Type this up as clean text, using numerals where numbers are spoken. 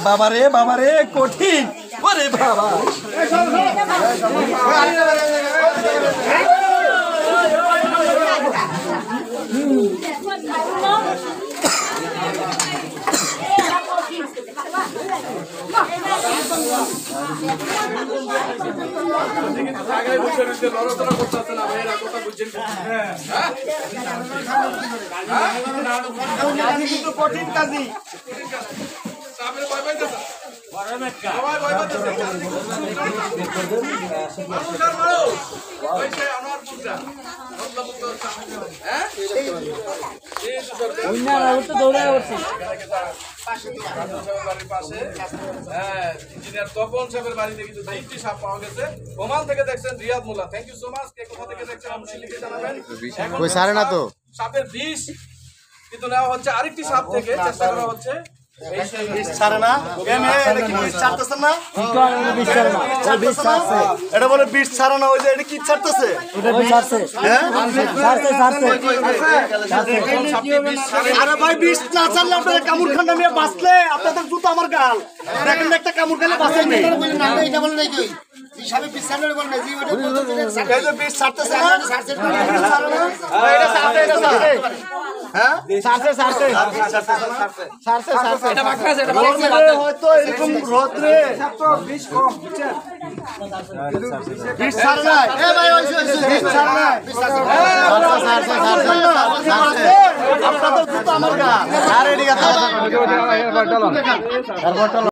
বাবা রে কঠিন ওরে বাবা কঠিন কাজী তপন সাহেবের বাড়িতে কিছু 3টি সাপ পাওয়া গেছে। ওমান থেকে দেখছেন রিয়াদ মোল্লা, থ্যাংক ইউ সো মাচ। কে কোথা থেকে দেখছেন অবশ্যই লিখে জানাবেন। কই সারে না তো সাপের বিষ কিন্তু নেওয়া হচ্ছে আরেকটি সাপ থেকে, চেষ্টা করা হচ্ছে বিষ ছাড়ে না। এটা কি বিষ ছাড়তেছে না? এটা বলে বিষ ছাড়ে না। ওই যে এটা কি ছাড়তেছে? আরে ভাই বিষ না ছাড়লে আপনাদের কামড় খান্ডা নিয়ে বাঁচলে আপনাদের জুতো আমার গাল দেখেন একটা কামড় খেলে বাঁচেন না। এটা বলে নাকি বিষ ছাড়তেছে না? হয়তো এরকম রোদ্রে আপনাদের জুতো আমার গা।